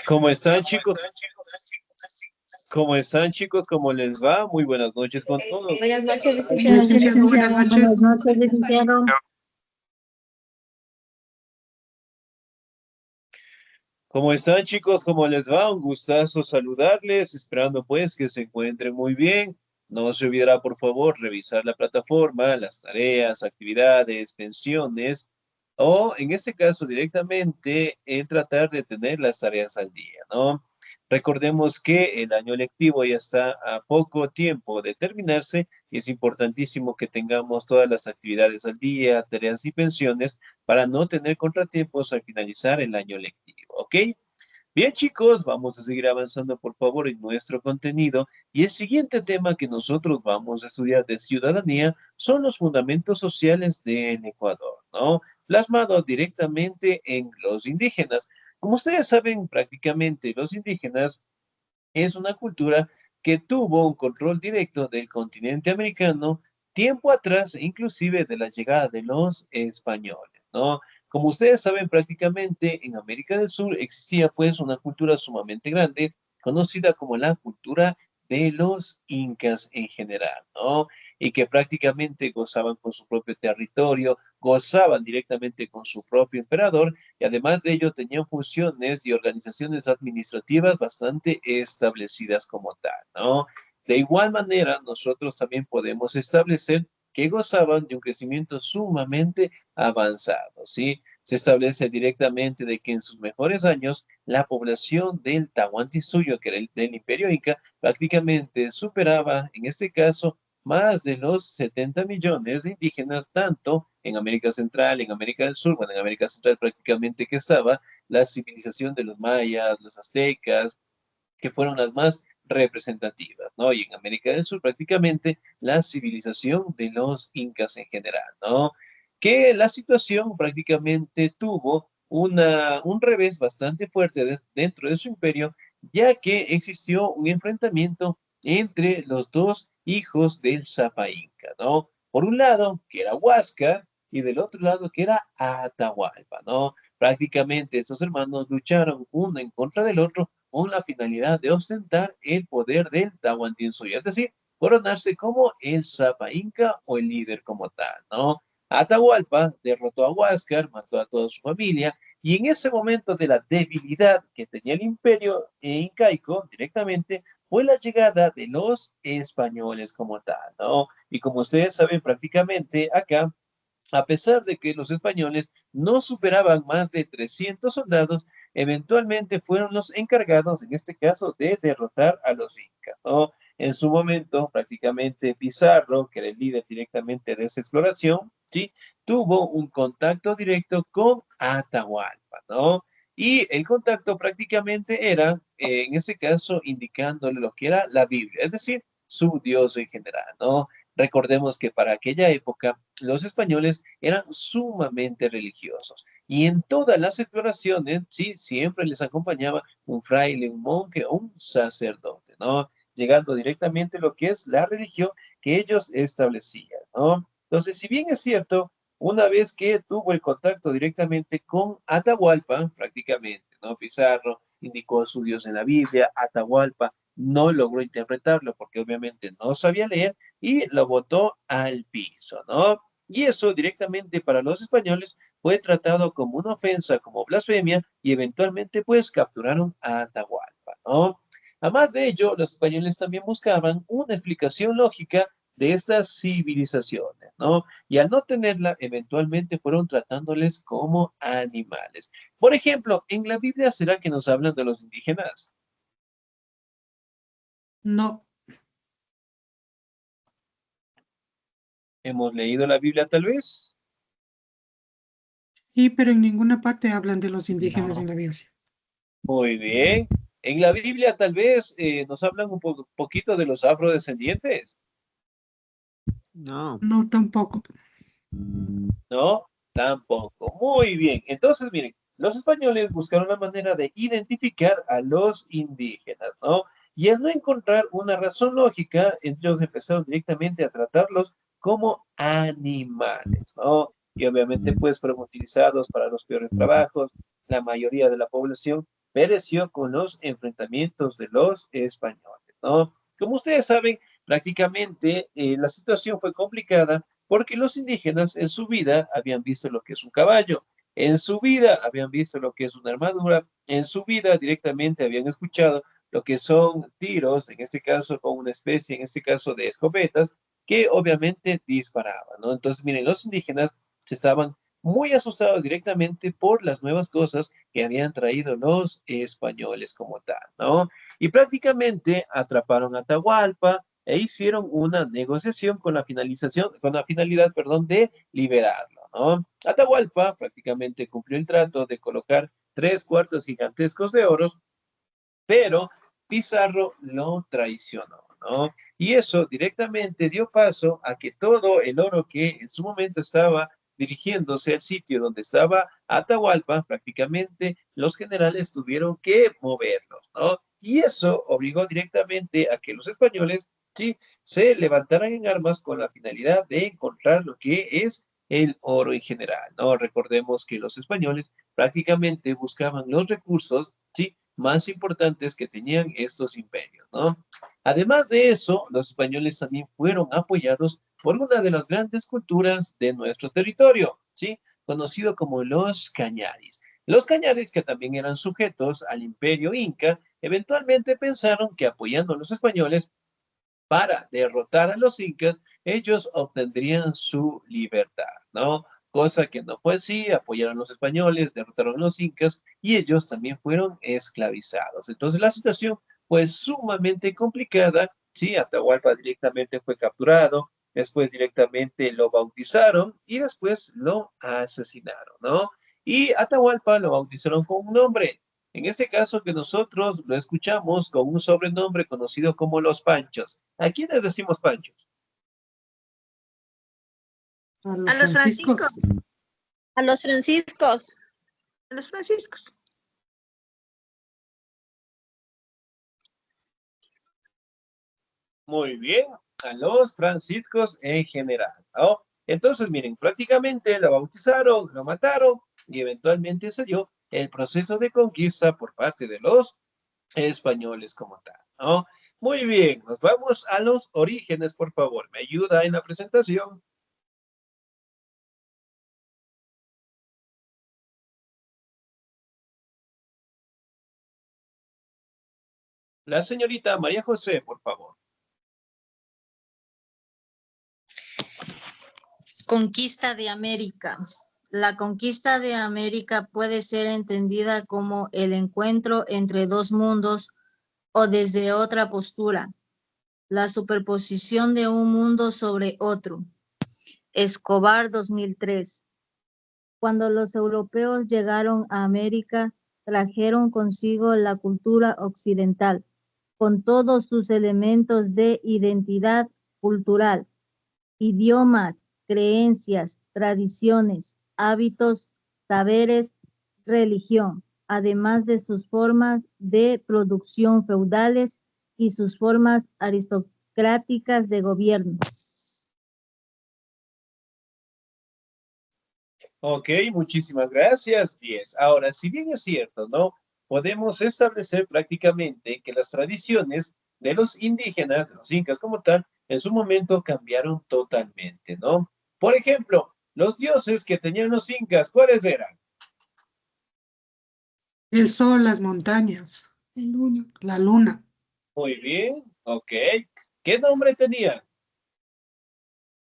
¿Cómo están, chicos? ¿Cómo están, chicos? ¿Cómo les va? Muy buenas noches con todos. Buenas noches, Buenas licenciado. noches, Buenas licenciado. Buenas noches. noches, licenciado. ¿Cómo están, chicos? ¿Cómo les va? Un gustazo saludarles, esperando pues que se encuentren muy bien. No se olvidará, por favor, revisar la plataforma, las tareas, actividades, pensiones, o en este caso directamente el tratar de tener las tareas al día, ¿no? Recordemos que el año lectivo ya está a poco tiempo de terminarse y es importantísimo que tengamos todas las actividades al día, tareas y pensiones para no tener contratiempos al finalizar el año lectivo, ¿ok? Bien, chicos, vamos a seguir avanzando, por favor, en nuestro contenido. Y el siguiente tema que nosotros vamos a estudiar de ciudadanía son los fundamentos sociales del Ecuador, ¿no? Plasmados directamente en los indígenas. Como ustedes saben, prácticamente los indígenas es una cultura que tuvo un control directo del continente americano tiempo atrás, inclusive de la llegada de los españoles, ¿no? Como ustedes saben, prácticamente en América del Sur existía pues una cultura sumamente grande, conocida como la cultura de los incas en general, ¿no? Y que prácticamente gozaban con su propio territorio, gozaban directamente con su propio emperador y además de ello tenían funciones y organizaciones administrativas bastante establecidas como tal, ¿no? De igual manera, nosotros también podemos establecer que gozaban de un crecimiento sumamente avanzado, ¿sí? Se establece directamente de que en sus mejores años la población del Tahuantinsuyo, que era el del Imperio Inca, prácticamente superaba, en este caso, más de los 70 millones de indígenas, tanto en América Central, en América del Sur, bueno, en América Central prácticamente que estaba la civilización de los mayas, los aztecas, que fueron las más representativas, ¿no? Y en América del Sur prácticamente la civilización de los incas en general, ¿no? Que la situación prácticamente tuvo un revés bastante fuerte dentro de su imperio, ya que existió un enfrentamiento entre los dos hijos del Zapa Inca, ¿no? Por un lado, que era Huáscar, y del otro lado, que era Atahualpa, ¿no? Prácticamente estos hermanos lucharon uno en contra del otro con la finalidad de ostentar el poder del Tahuantinsuyo, es decir, coronarse como el Zapa Inca o el líder como tal, ¿no? Atahualpa derrotó a Huáscar, mató a toda su familia, y en ese momento de la debilidad que tenía el imperio incaico directamente, fue la llegada de los españoles como tal, ¿no? Y como ustedes saben, prácticamente acá a pesar de que los españoles no superaban más de 300 soldados, eventualmente fueron los encargados, en este caso, de derrotar a los incas, ¿no? En su momento, prácticamente Pizarro, que era el líder directamente de esa exploración, ¿sí? Tuvo un contacto directo con Atahualpa, ¿no? Y el contacto prácticamente era, en ese caso, indicándole lo que era la Biblia, es decir, su Dios en general, ¿no? Recordemos que para aquella época los españoles eran sumamente religiosos y en todas las exploraciones, sí, siempre les acompañaba un fraile, un monje o un sacerdote, ¿no? Llegando directamente a lo que es la religión que ellos establecían, ¿no? Entonces, si bien es cierto, una vez que tuvo el contacto directamente con Atahualpa, prácticamente, ¿no? Pizarro indicó a su Dios en la Biblia, Atahualpa no logró interpretarlo porque obviamente no sabía leer y lo botó al piso, ¿no? Y eso directamente para los españoles fue tratado como una ofensa, como blasfemia, y eventualmente pues capturaron a Atahualpa, ¿no? Además de ello, los españoles también buscaban una explicación lógica de estas civilizaciones, ¿no? Y al no tenerla, eventualmente fueron tratándoles como animales. Por ejemplo, en la Biblia, ¿será que nos hablan de los indígenas? No, ¿Hemos leído la Biblia tal vez? y pero en ninguna parte hablan de los indígenas en la Biblia. Muy bien. En la Biblia tal vez nos hablan un poquito de los afrodescendientes, No. No, tampoco. ¿no? Tampoco. Muy bien. Entonces, miren, los españoles buscaron la manera de identificar a los indígenas, ¿no? Y al no encontrar una razón lógica, ellos empezaron directamente a tratarlos como animales, ¿no? Y obviamente, pues, fueron utilizados para los peores trabajos. La mayoría de la población pereció con los enfrentamientos de los españoles, ¿no? Como ustedes saben, prácticamente la situación fue complicada porque los indígenas en su vida habían visto lo que es un caballo, en su vida habían visto lo que es una armadura, en su vida directamente habían escuchado lo que son tiros, en este caso con una especie, en este caso de escopetas, que obviamente disparaban, ¿no? Entonces, miren, los indígenas se estaban muy asustados directamente por las nuevas cosas que habían traído los españoles como tal, ¿no? Y prácticamente atraparon a Atahualpa e hicieron una negociación con la con la finalidad, perdón, de liberarlo, ¿no? Atahualpa prácticamente cumplió el trato de colocar 3 cuartos gigantescos de oro, pero Pizarro lo traicionó, ¿no? Y eso directamente dio paso a que todo el oro que en su momento estaba dirigiéndose al sitio donde estaba Atahualpa, prácticamente los generales tuvieron que moverlos, ¿no? Y eso obligó directamente a que los españoles, sí, se levantaran en armas con la finalidad de encontrar lo que es el oro en general, ¿no? Recordemos que los españoles prácticamente buscaban los recursos, sí, más importantes que tenían estos imperios, ¿no? Además de eso, los españoles también fueron apoyados por una de las grandes culturas de nuestro territorio, ¿sí? Conocido como los cañaris. Los cañaris, que también eran sujetos al imperio inca, eventualmente pensaron que apoyando a los españoles para derrotar a los incas, ellos obtendrían su libertad, ¿no? Cosa que no fue así, apoyaron a los españoles, derrotaron a los incas y ellos también fueron esclavizados. Entonces la situación fue sumamente complicada, sí, Atahualpa directamente fue capturado, después directamente lo bautizaron y después lo asesinaron, ¿no? Y Atahualpa lo bautizaron con un nombre, en este caso que nosotros lo escuchamos con un sobrenombre conocido como los Panchos. ¿A quiénes decimos Panchos? A A los los franciscos. franciscos. A los franciscos. A los franciscos. Muy bien, a los franciscos en general, ¿no? Entonces, miren, prácticamente lo bautizaron, lo mataron y eventualmente se dio el proceso de conquista por parte de los españoles como tal, ¿no? Muy bien, nos vamos a los orígenes, por favor. ¿Me ayuda en la presentación? La señorita María José, por favor. Conquista de América. La conquista de América puede ser entendida como el encuentro entre dos mundos o desde otra postura, la superposición de un mundo sobre otro. Escobar 2003. Cuando los europeos llegaron a América, trajeron consigo la cultura occidental, con todos sus elementos de identidad cultural, idioma, creencias, tradiciones, hábitos, saberes, religión, además de sus formas de producción feudales y sus formas aristocráticas de gobierno. Ok, muchísimas gracias, 10. Ahora, si bien es cierto, ¿no? Podemos establecer prácticamente que las tradiciones de los indígenas, de los incas como tal, en su momento cambiaron totalmente, ¿no? Por ejemplo, los dioses que tenían los incas, ¿cuáles eran? El sol, las montañas. La luna. Muy bien, ok. ¿Qué nombre tenían?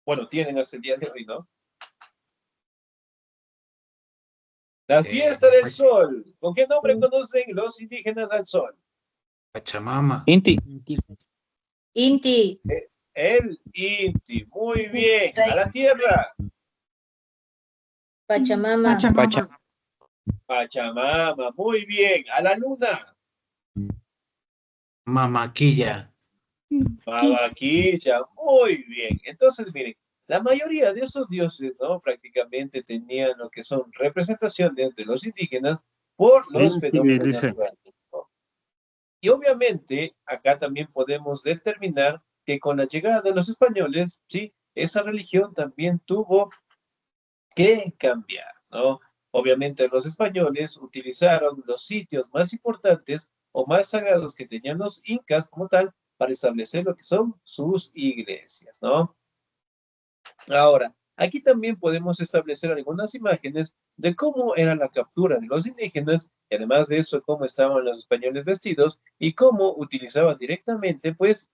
Bueno, tienen hasta el día de hoy, ¿no? La fiesta del sol. ¿Con qué nombre conocen los indígenas al sol? Pachamama. Inti. Inti, El Inti. Muy bien. A la tierra. Pachamama, Pachamama. Pachamama. Muy bien. A la luna. Mamaquilla. Babaquilla. Muy bien. Entonces, miren, la mayoría de esos dioses, ¿no? Prácticamente tenían lo que son representaciones de los indígenas por los fenómenos naturales, ¿no? Y obviamente, acá también podemos determinar que con la llegada de los españoles, sí, esa religión también tuvo que cambiar, ¿no? Obviamente los españoles utilizaron los sitios más importantes o más sagrados que tenían los incas como tal para establecer lo que son sus iglesias, ¿no? Ahora, aquí también podemos establecer algunas imágenes de cómo era la captura de los indígenas y además de eso, cómo estaban los españoles vestidos y cómo utilizaban directamente, pues,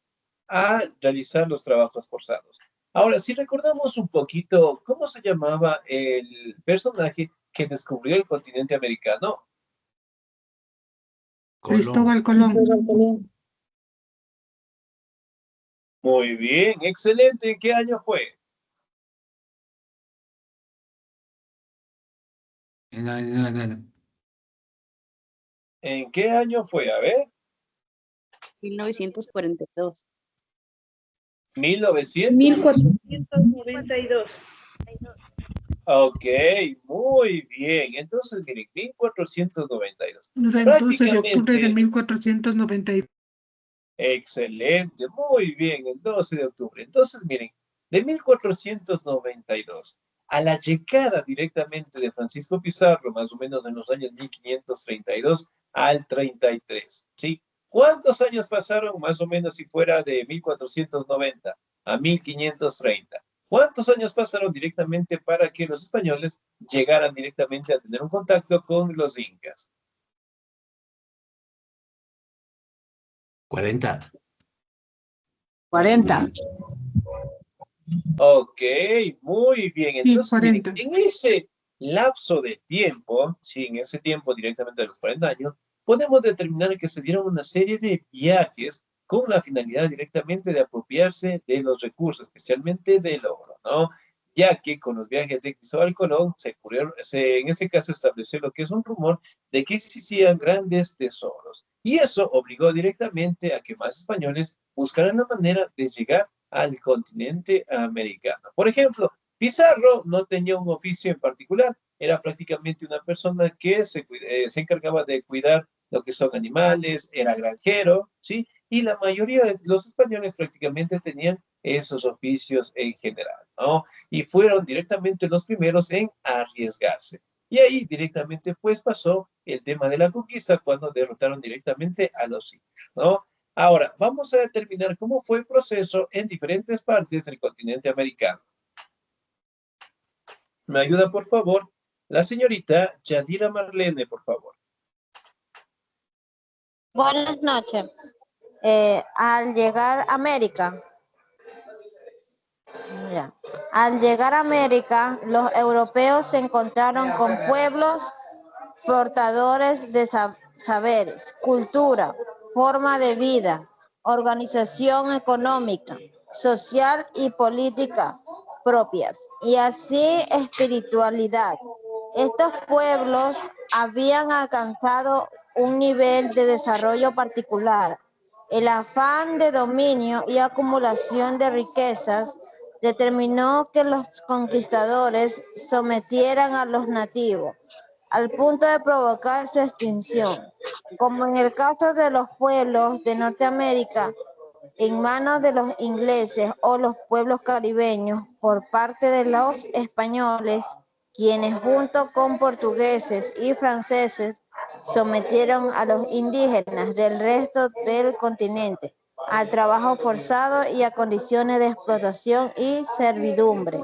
a realizar los trabajos forzados. Ahora, si recordamos un poquito, ¿cómo se llamaba el personaje que descubrió el continente americano? Colón. Cristóbal Colón. Muy bien, excelente. ¿En qué año fue? ¿En qué año fue? A ver, 1942. 1900. 1492. Ok, muy bien. Entonces, miren, 1492. El 12 de octubre de Prácticamente, 1492. excelente, muy bien, el 12 de octubre. Entonces, miren, de 1492 a la llegada directamente de Francisco Pizarro, más o menos en los años 1532 al 33, ¿sí? ¿Cuántos años pasaron más o menos si fuera de 1490 a 1530? ¿Cuántos años pasaron directamente para que los españoles llegaran directamente a tener un contacto con los incas? 40. 40. Ok, muy bien. Sí, Entonces, miren, 40. en ese lapso de tiempo, sí, en ese tiempo directamente de los 40 años, podemos determinar que se dieron una serie de viajes con la finalidad directamente de apropiarse de los recursos, especialmente del oro, ¿no? Ya que con los viajes de Cristóbal Colón en ese caso estableció lo que es un rumor de que existían grandes tesoros. Y eso obligó directamente a que más españoles buscaran la manera de llegar al continente americano. Por ejemplo, Pizarro no tenía un oficio en particular, era prácticamente una persona que se encargaba de cuidar lo que son animales, era granjero, ¿sí? Y la mayoría de los españoles prácticamente tenían esos oficios en general, ¿no? Y fueron directamente los primeros en arriesgarse. Y ahí directamente pues pasó el tema de la conquista cuando derrotaron directamente a los indios, ¿no? Ahora, vamos a determinar cómo fue el proceso en diferentes partes del continente americano. ¿Me ayuda, por favor? La señorita Yadira Marlene, por favor. Buenas noches. Al llegar a América, ya. Al llegar a América, los europeos se encontraron con pueblos portadores de saberes, cultura, forma de vida, organización económica, social y política propias, y así espiritualidad. Estos pueblos habían alcanzado un nivel de desarrollo particular. El afán de dominio y acumulación de riquezas determinó que los conquistadores sometieran a los nativos al punto de provocar su extinción. Como en el caso de los pueblos de Norteamérica, en manos de los ingleses o los pueblos caribeños por parte de los españoles, quienes junto con portugueses y franceses sometieron a los indígenas del resto del continente al trabajo forzado y a condiciones de explotación y servidumbre.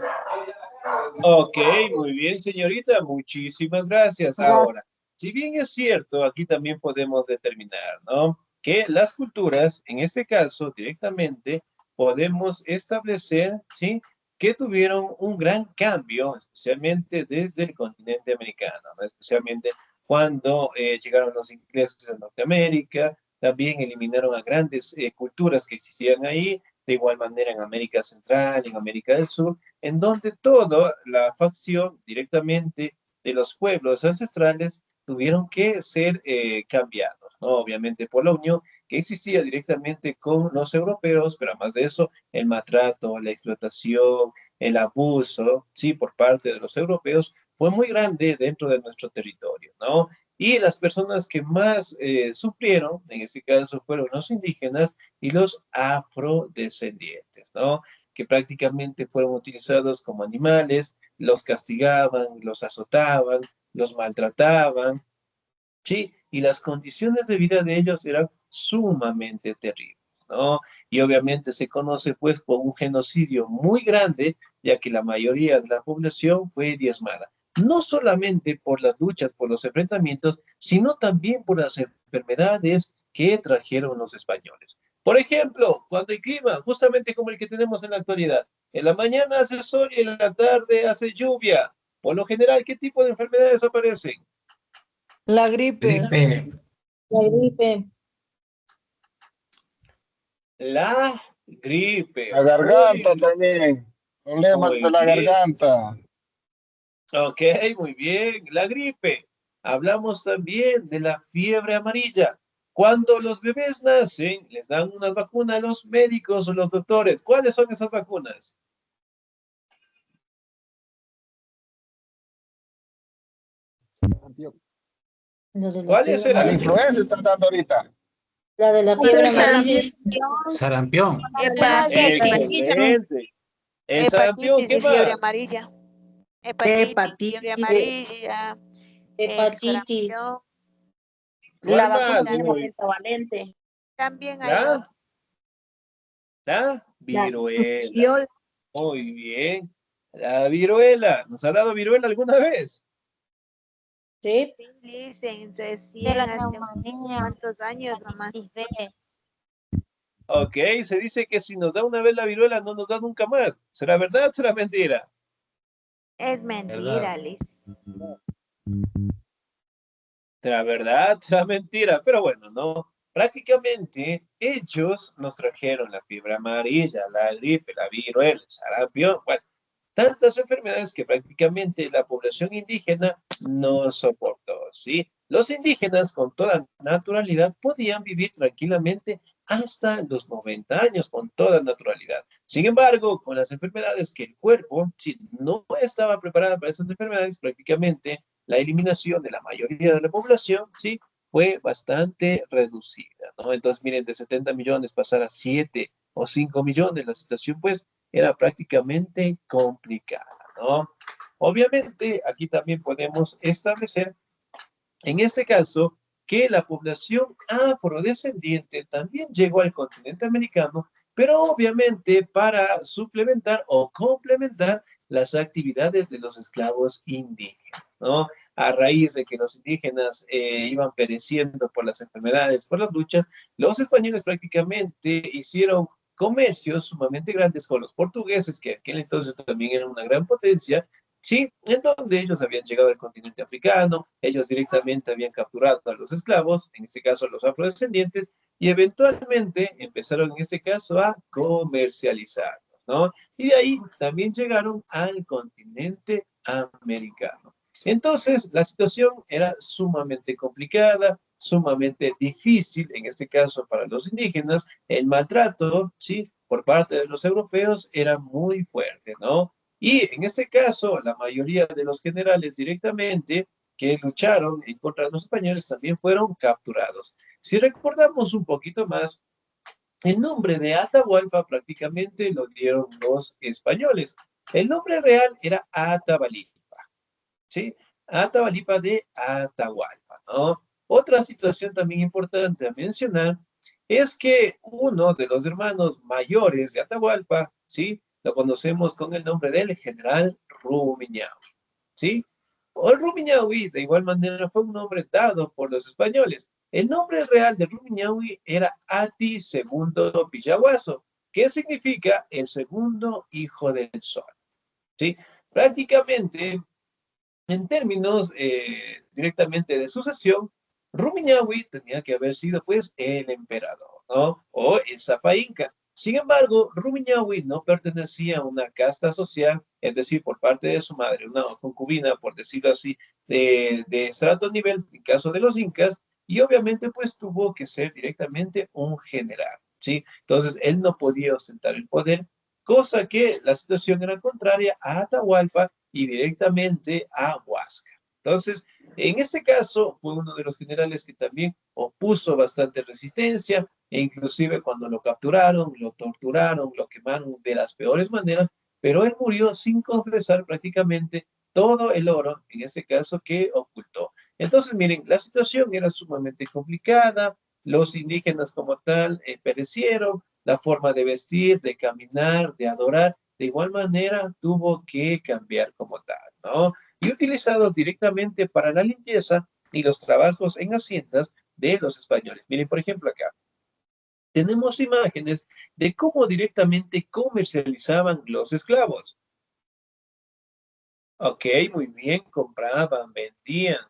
Ok, muy bien, señorita. Muchísimas gracias. Ahora, si bien es cierto, aquí también podemos determinar, ¿no? Que las culturas, en este caso, directamente, podemos establecer, ¿sí? Que tuvieron un gran cambio, especialmente desde el continente americano, ¿no? Especialmente cuando llegaron los ingleses a Norteamérica, también eliminaron a grandes culturas que existían ahí, de igual manera en América Central, en América del Sur, en donde toda la facción directamente de los pueblos ancestrales tuvieron que ser cambiados, ¿no? Obviamente por la unión que existía directamente con los europeos, pero además de eso, el maltrato, la explotación, el abuso, sí, por parte de los europeos fue muy grande dentro de nuestro territorio, ¿no? Y las personas que más sufrieron, en este caso, fueron los indígenas y los afrodescendientes, ¿no? que prácticamente fueron utilizados como animales, los castigaban, los azotaban, los maltrataban, ¿sí? Y las condiciones de vida de ellos eran sumamente terribles, ¿no? Y obviamente se conoce pues por un genocidio muy grande, ya que la mayoría de la población fue diezmada. No solamente por las luchas, por los enfrentamientos, sino también por las enfermedades que trajeron los españoles. Por ejemplo, cuando hay clima, justamente como el que tenemos en la actualidad, en la mañana hace sol y en la tarde hace lluvia. Por lo general, ¿qué tipo de enfermedades aparecen? La gripe. Gripe. La gripe. La gripe. La garganta también. Problemas de Muy la bien. garganta. Ok, muy bien. La gripe. Hablamos también de la fiebre amarilla. Cuando los bebés nacen, les dan unas vacunas a los médicos o los doctores. ¿Cuáles son esas vacunas? La de la ¿Cuáles fiebre La eran? amarilla. influenza está dando ahorita. La de la fiebre amarilla. Sarampión. Excelente. El sarampión, ¿qué y fiebre más? amarilla. Fiebre amarilla, Hepatitis. sarampión. ¿Cuál más? También hay La, otro. la viruela. Muy bien. La viruela. ¿Nos ha dado viruela alguna vez? Sí. Dicen De recién la hace unos neumonía, cuantos años nomás. hepatitis B. Ok, se dice que si nos da una vez la viruela no nos da nunca más. ¿Será verdad o será mentira? Es mentira, ¿Verdad? Liz. ¿Será verdad? ¿Será mentira? Pero bueno, no. Prácticamente ellos nos trajeron la fiebre amarilla, la gripe, la viruela, el sarampión, bueno, tantas enfermedades que prácticamente la población indígena no soportó, ¿sí? Los indígenas con toda naturalidad podían vivir tranquilamente hasta los 90 años, con toda naturalidad. Sin embargo, con las enfermedades que el cuerpo, si no estaba preparado para esas enfermedades, prácticamente la eliminación de la mayoría de la población, ¿sí? Fue bastante reducida, ¿no? Entonces, miren, de 70 millones pasar a 7 o 5 millones, la situación, pues, era prácticamente complicada, ¿no? Obviamente, aquí también podemos establecer, en este caso, que la población afrodescendiente también llegó al continente americano, pero obviamente para suplementar o complementar las actividades de los esclavos indígenas, ¿no? A raíz de que los indígenas iban pereciendo por las enfermedades, por las luchas, los españoles prácticamente hicieron comercios sumamente grandes con los portugueses, que en aquel entonces también eran una gran potencia, sí, en donde ellos habían llegado al continente africano, ellos directamente habían capturado a los esclavos, en este caso los afrodescendientes, y eventualmente empezaron en este caso a comercializarlos, ¿no? Y de ahí también llegaron al continente americano. Entonces, la situación era sumamente complicada, sumamente difícil, en este caso para los indígenas, el maltrato, ¿sí? Por parte de los europeos era muy fuerte, ¿no? Y en este caso, la mayoría de los generales directamente que lucharon en contra de los españoles también fueron capturados. Si recordamos un poquito más, el nombre de Atahualpa prácticamente lo dieron los españoles. El nombre real era Atabalí. ¿Sí? Atahualpa de Atahualpa, ¿no? Otra situación también importante a mencionar es que uno de los hermanos mayores de Atahualpa, ¿sí? Lo conocemos con el nombre del general Rumiñahui, ¿sí? O el Rumiñahui, de igual manera, fue un nombre dado por los españoles. El nombre real de Rumiñahui era Ati II Villaguaso, que significa el segundo hijo del sol, ¿sí? Prácticamente en términos directamente de sucesión, Rumiñahui tenía que haber sido pues el emperador, ¿no? O el Zapa Inca. Sin embargo, Rumiñahui no pertenecía a una casta social, es decir, por parte de su madre, una concubina, por decirlo así, de estrato nivel, en caso de los incas, y obviamente pues tuvo que ser directamente un general, ¿sí? Entonces, él no podía ostentar el poder, cosa que la situación era contraria a Atahualpa y directamente a Huasca. Entonces, En este caso, fue uno de los generales que también opuso bastante resistencia, e inclusive cuando lo capturaron, lo torturaron, lo quemaron de las peores maneras, pero él murió sin confesar prácticamente todo el oro, en este caso, que ocultó. Entonces, miren, la situación era sumamente complicada, los indígenas como tal perecieron, la forma de vestir, de caminar, de adorar, de igual manera tuvo que cambiar como tal, ¿no? Y utilizado directamente para la limpieza y los trabajos en haciendas de los españoles. Miren, por ejemplo, acá tenemos imágenes de cómo directamente comercializaban los esclavos. Ok, muy bien, compraban, vendían,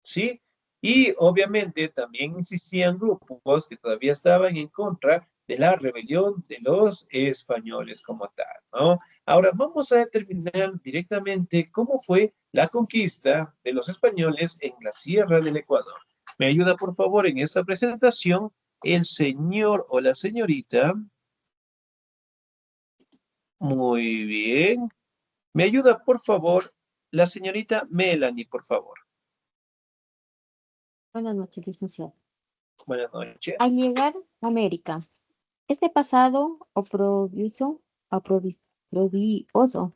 ¿sí? Y obviamente también existían grupos que todavía estaban en contra de la rebelión de los españoles como tal, ¿no? Ahora vamos a determinar directamente cómo fue la conquista de los españoles en la Sierra del Ecuador. ¿Me ayuda, por favor, en esta presentación el señor o la señorita? Muy bien. ¿Me ayuda, por favor, la señorita Melanie, por favor? Buenas noches, licenciado. Buenas noches. Al llegar a América, este pasado oprobioso, oprobioso,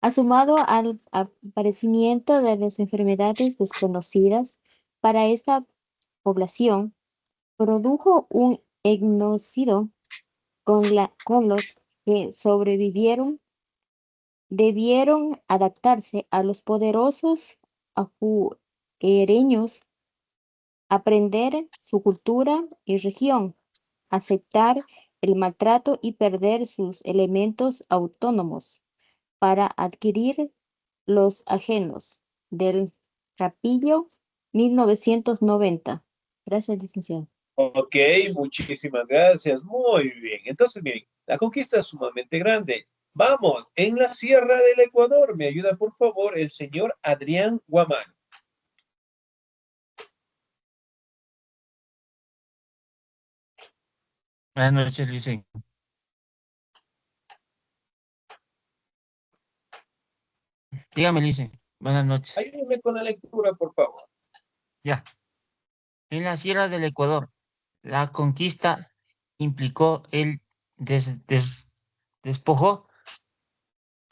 asomado al aparecimiento de las enfermedades desconocidas para esta población, produjo un genocidio con los que sobrevivieron, debieron adaptarse a los poderosos afuereños, aprender su cultura y región, aceptar el maltrato y perder sus elementos autónomos para adquirir los ajenos del Rapillo 1990. Gracias, licenciado. Ok, muchísimas gracias. Muy bien. Entonces, miren, la conquista es sumamente grande. Vamos, en la Sierra del Ecuador. Me ayuda, por favor, el señor Adrián Guamán. Buenas noches, Licen. Dígame, Licen. Buenas noches. Ayúdeme con la lectura, por favor. Ya. En la Sierra del Ecuador, la conquista implicó el despojo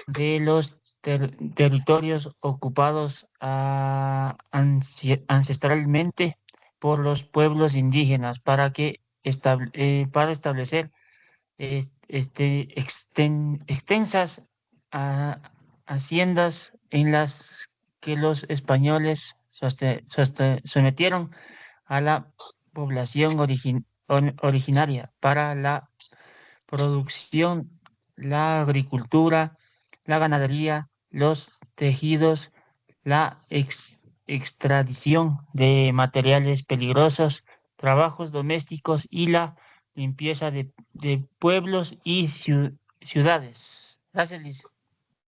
de los territorios ocupados ancestralmente por los pueblos indígenas para establecer extensas ah, haciendas en las que los españoles sometieron a la población originaria para la producción, la agricultura, la ganadería, los tejidos, la extradición de materiales peligrosos, trabajos domésticos y la limpieza de pueblos y ciudades. Gracias, Liz.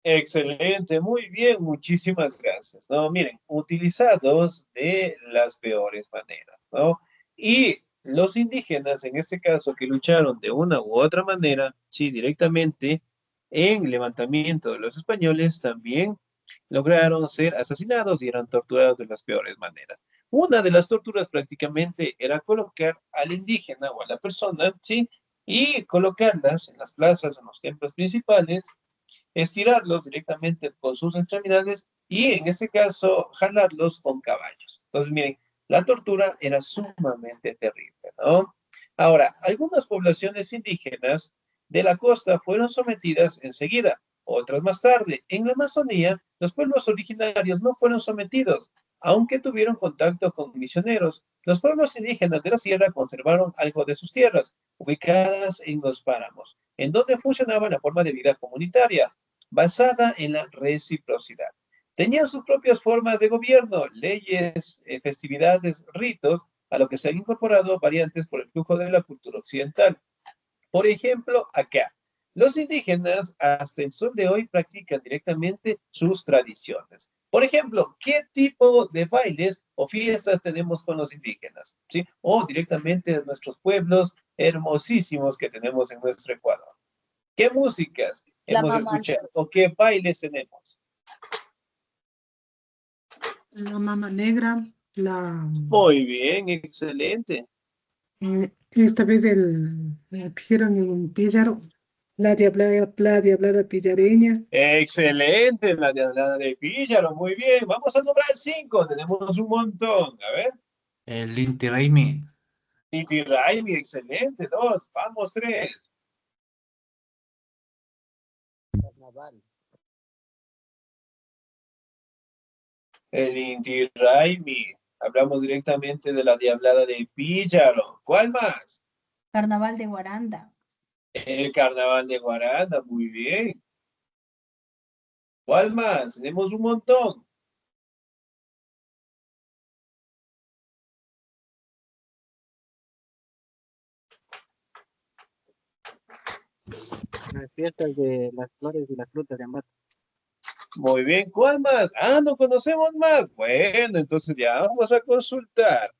Excelente, muy bien, muchísimas gracias. No, miren, utilizados de las peores maneras, ¿no? Y los indígenas, en este caso, que lucharon de una u otra manera, sí, directamente en levantamiento de los españoles, también lograron ser asesinados y eran torturados de las peores maneras. Una de las torturas prácticamente era colocar al indígena o a la persona, ¿sí? Y colocarlas en las plazas, en los templos principales, estirarlos directamente con sus extremidades y en este caso jalarlos con caballos. Entonces, miren, la tortura era sumamente terrible, ¿no? Ahora, algunas poblaciones indígenas de la costa fueron sometidas enseguida, otras más tarde. En la Amazonía, los pueblos originarios no fueron sometidos, aunque tuvieron contacto con misioneros. Los pueblos indígenas de la sierra conservaron algo de sus tierras, ubicadas en los páramos, en donde funcionaba la forma de vida comunitaria basada en la reciprocidad. Tenían sus propias formas de gobierno, leyes, festividades, ritos, a lo que se han incorporado variantes por el flujo de la cultura occidental. Por ejemplo, acá, los indígenas hasta el sol de hoy practican directamente sus tradiciones. Por ejemplo, ¿qué tipo de bailes o fiestas tenemos con los indígenas? ¿Sí? O directamente de nuestros pueblos hermosísimos que tenemos en nuestro Ecuador. ¿Qué músicas La hemos mamancha. escuchado o qué bailes tenemos? La mama negra, Muy bien, excelente. esta vez la que hicieron en Píllaro, la diablada pillareña. Excelente, la diablada de Píllaro, muy bien. Vamos a nombrar 5, tenemos un montón. A ver. El Inti Raymi. Inti Raymi, excelente. 2, vamos, 3. Carnaval. El Inti Raymi. Hablamos directamente de la diablada de Píllaro. ¿Cuál más? Carnaval de Guaranda. El carnaval de Guaranda, muy bien. ¿Cuál más? Tenemos un montón. Las fiestas de las flores y las frutas de Ambato. Muy bien, ¿cuál más? Ah, no conocemos más. Bueno, entonces ya vamos a consultar.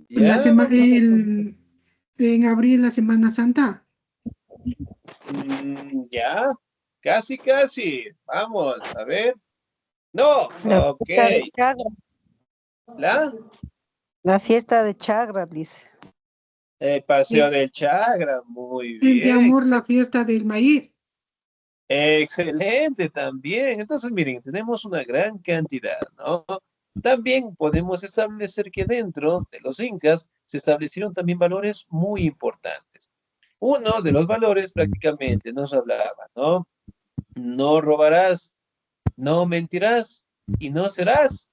Ya vamos a consultar. En abril, la Semana Santa. Ya, casi, casi. Vamos, a ver. No, La ok. fiesta de Chagra. La fiesta de Chagra, dice. El paseo del Chagra, muy El de bien. amor, la fiesta del maíz. Excelente también. Entonces, miren, tenemos una gran cantidad, ¿no? También podemos establecer que dentro de los incas se establecieron también valores muy importantes. Uno de los valores prácticamente nos hablaba, ¿no? No robarás, no mentirás y no serás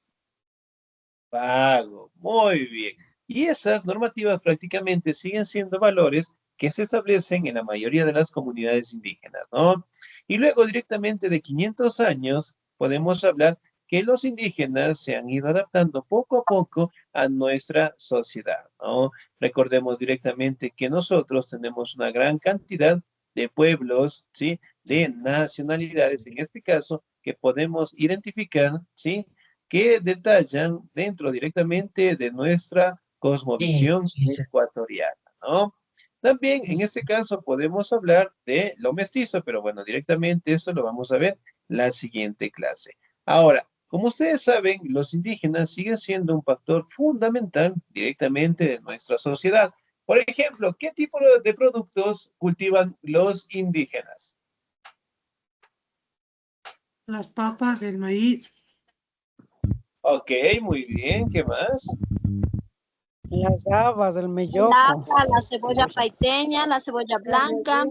vago. Muy bien. Y esas normativas prácticamente siguen siendo valores que se establecen en la mayoría de las comunidades indígenas, ¿no? Y luego directamente de 500 años podemos hablar que los indígenas se han ido adaptando poco a poco a nuestra sociedad, ¿no? Recordemos directamente que nosotros tenemos una gran cantidad de pueblos, ¿sí? De nacionalidades, en este caso, que podemos identificar, ¿sí? Que detallan dentro directamente de nuestra cosmovisión ecuatoriana, ¿no? También en este caso podemos hablar de lo mestizo, pero bueno, directamente eso lo vamos a ver la siguiente clase. Ahora, como ustedes saben, los indígenas siguen siendo un factor fundamental directamente de nuestra sociedad. Por ejemplo, ¿qué tipo de productos cultivan los indígenas? Las papas, el maíz. Ok, muy bien, ¿qué más? Las habas, el El melloco. apio, la cebolla paiteña, la cebolla blanca.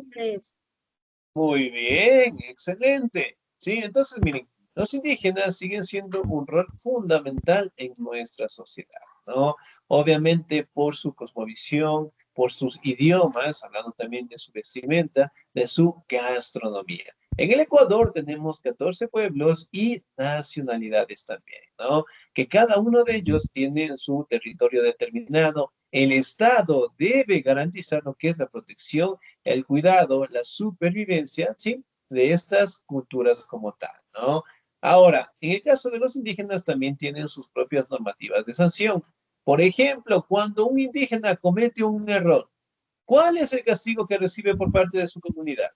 Muy bien, excelente. Sí, entonces miren, los indígenas siguen siendo un rol fundamental en nuestra sociedad, ¿no? Obviamente por su cosmovisión, por sus idiomas, hablando también de su vestimenta, de su gastronomía. En el Ecuador tenemos 14 pueblos y nacionalidades también, ¿no? Que cada uno de ellos tiene su territorio determinado. El Estado debe garantizar lo que es la protección, el cuidado, la supervivencia, ¿sí? De estas culturas como tal, ¿no? Ahora, en el caso de los indígenas también tienen sus propias normativas de sanción. Por ejemplo, cuando un indígena comete un error, ¿cuál es el castigo que recibe por parte de su comunidad?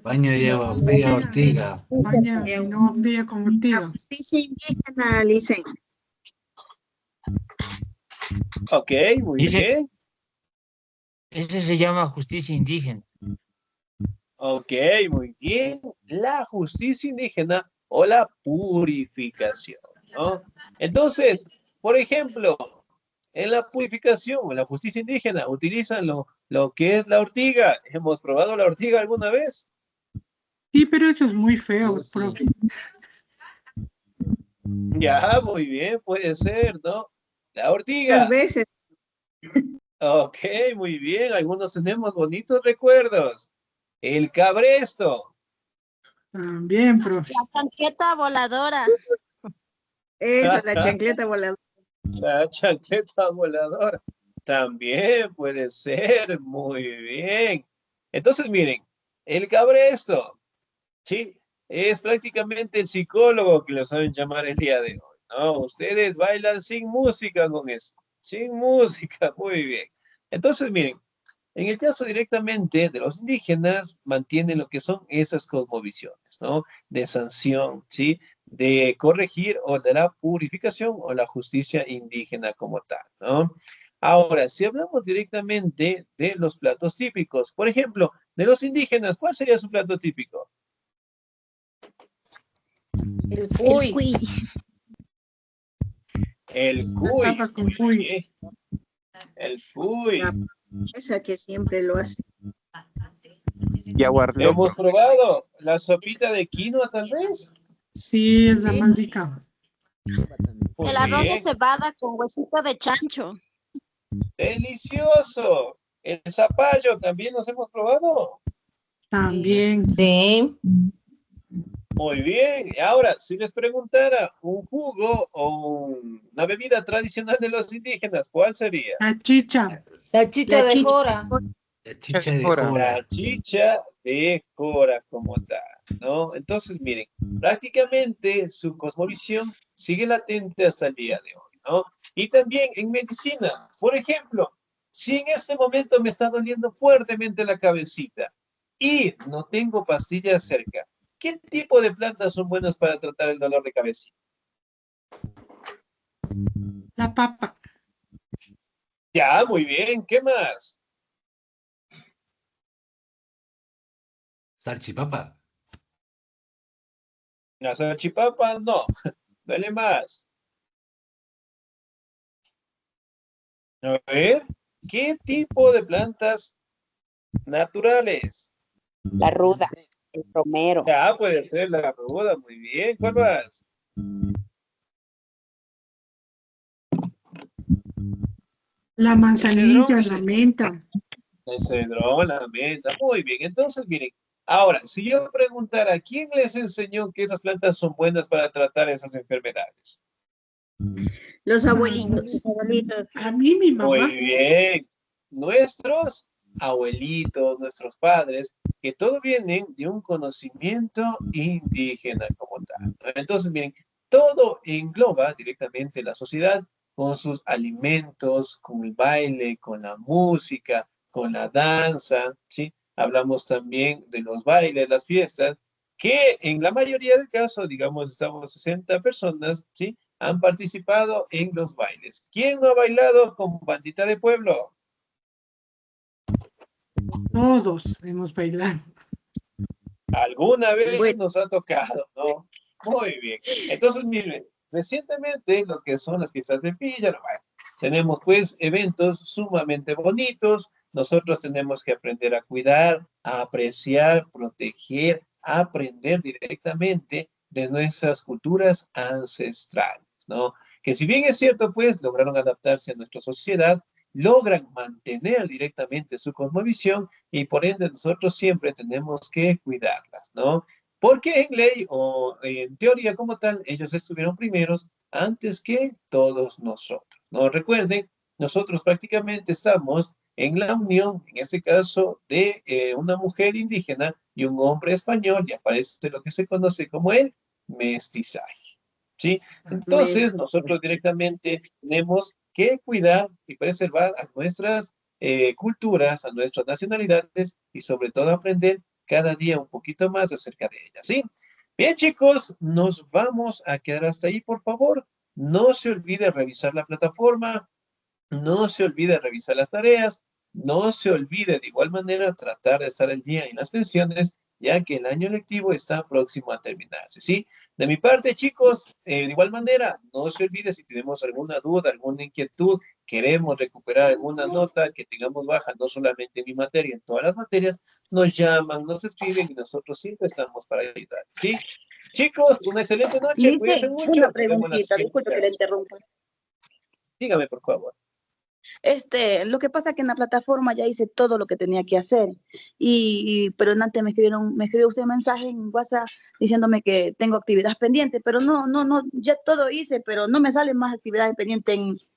Baño de agua fría, ortiga. Baña en agua fría con ortiga. Justicia indígena, Licen. Ok, muy bien. Ese se llama justicia indígena. Ok, muy bien. La justicia indígena o la purificación, ¿no? Entonces, por ejemplo, en la purificación o en la justicia indígena utilizan lo que es la ortiga. ¿Hemos probado la ortiga alguna vez? Sí, pero eso es muy feo, profe. Ya, muy bien, puede ser, ¿no? La ortiga. Muchas veces. Ok, muy bien. Algunos tenemos bonitos recuerdos. El cabresto. También, profe. La chancleta voladora. Esa, la chancleta voladora. La chancleta voladora. También puede ser. Muy bien. Entonces, miren, el cabresto, ¿sí? Es prácticamente el psicólogo que lo saben llamar el día de hoy, ¿no? Ustedes bailan sin música con esto. Sin música, muy bien. Entonces, miren, En el caso directamente de los indígenas, mantienen lo que son esas cosmovisiones, ¿no? De sanción, ¿sí? De corregir o de la purificación o la justicia indígena como tal, ¿no? Ahora, si hablamos directamente de los platos típicos, por ejemplo, de los indígenas, ¿cuál sería su plato típico? El cuy. El La cuy. papa con cuy. El cuy. Esa que siempre lo hace. Yaguar Hemos loco. probado la sopita de quinoa, tal vez. Sí, es la más rica. Muy El arroz de bien. cebada con huesito de chancho. Delicioso. El zapallo también nos hemos probado. También. Sí. Muy bien. Y ahora, si les preguntara un jugo o una bebida tradicional de los indígenas, ¿cuál sería? La chicha. La chicha de jora. La chicha de Jora. jora. La chicha de Cora como tal, ¿no? Entonces, miren, prácticamente su cosmovisión sigue latente hasta el día de hoy, ¿no? Y también en medicina, por ejemplo, si en este momento me está doliendo fuertemente la cabecita y no tengo pastillas cerca, ¿qué tipo de plantas son buenas para tratar el dolor de cabecita? La papa. Ya, muy bien, ¿qué más? Salchipapa. La salchipapa, no. Dale más. A ver, ¿qué tipo de plantas naturales? La ruda, el romero. Ya, puede ser la ruda, muy bien. ¿Cuál más? La manzanilla, la menta. El cedrón, la menta. Muy bien. Entonces, miren, ahora, si yo preguntara, ¿quién les enseñó que esas plantas son buenas para tratar esas enfermedades? Los abuelitos. A mí, mi mamá. Muy bien. Nuestros abuelitos, nuestros padres, que todo vienen de un conocimiento indígena como tal, ¿no? Entonces, miren, todo engloba directamente la sociedad con sus alimentos, con el baile, con la música, con la danza, ¿sí? Hablamos también de los bailes, las fiestas, que en la mayoría del caso, digamos, estamos 60 personas, ¿sí? Han participado en los bailes. ¿Quién no ha bailado con bandita de pueblo? Todos hemos bailado. Alguna vez Bueno. nos ha tocado, ¿no? Muy bien. Entonces, miren, recientemente lo que son las fiestas de Villa, bueno, tenemos pues eventos sumamente bonitos. Nosotros tenemos que aprender a cuidar, a apreciar, proteger, a aprender directamente de nuestras culturas ancestrales, ¿no? Que si bien es cierto, pues lograron adaptarse a nuestra sociedad, logran mantener directamente su cosmovisión y por ende nosotros siempre tenemos que cuidarlas, ¿no? Porque en ley o en teoría como tal, ellos estuvieron primeros antes que todos nosotros, ¿no? Recuerden, nosotros prácticamente estamos en la unión, en este caso, de una mujer indígena y un hombre español, y aparece lo que se conoce como el mestizaje, ¿sí? Entonces, nosotros directamente tenemos que cuidar y preservar a nuestras culturas, a nuestras nacionalidades y sobre todo aprender cada día un poquito más acerca de ellas, ¿sí? Bien, chicos, nos vamos a quedar hasta ahí, por favor. No se olvide revisar la plataforma, no se olvide revisar las tareas, no se olvide de igual manera tratar de estar al día en las pensiones, ya que el año lectivo está próximo a terminarse, ¿sí? De mi parte, chicos, de igual manera, no se olvide si tenemos alguna duda, alguna inquietud, queremos recuperar alguna nota que tengamos baja, no solamente en mi materia, en todas las materias, nos llaman, nos escriben y nosotros siempre estamos para ayudar, ¿sí? Chicos, una excelente noche, cuídense Dice mucho. una Nos vemos en la preguntita, siguiente disculpe que le clase. interrumpa. Dígame, por favor. Lo que pasa es que en la plataforma ya hice todo lo que tenía que hacer, pero antes me escribió usted un mensaje en WhatsApp diciéndome que tengo actividades pendientes, pero no, ya todo hice, pero no me salen más actividades pendientes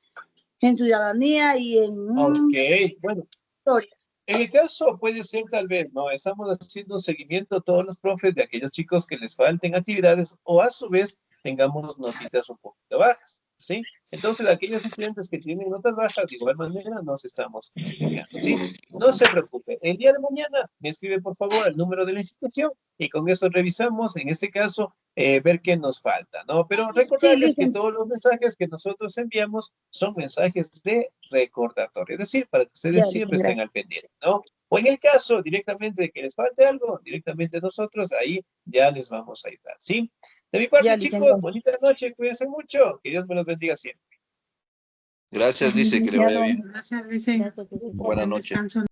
en ciudadanía y en Ok, bueno, historia. en el caso puede ser tal vez, ¿no? Estamos haciendo un seguimiento a todos los profes de aquellos chicos que les falten actividades o a su vez tengamos notitas un poquito bajas. ¿sí? Entonces, aquellos estudiantes que tienen notas bajas, de igual manera, nos estamos comunicando, ¿sí? No se preocupe. El día de mañana me escribe, por favor, el número de la institución y con eso revisamos, en este caso, ver qué nos falta, ¿no? Pero recordarles que todos los mensajes que nosotros enviamos son mensajes de recordatorio, es decir, para que ustedes siempre estén al pendiente, ¿no? O en el caso directamente de que les falte algo, directamente nosotros ahí ya les vamos a ayudar, ¿sí? De mi parte, chicos, bonita noche, cuídense mucho, que Dios me los bendiga siempre. Gracias, dice, que le vaya bien. Gracias, Luis. Buenas noches. Descanso.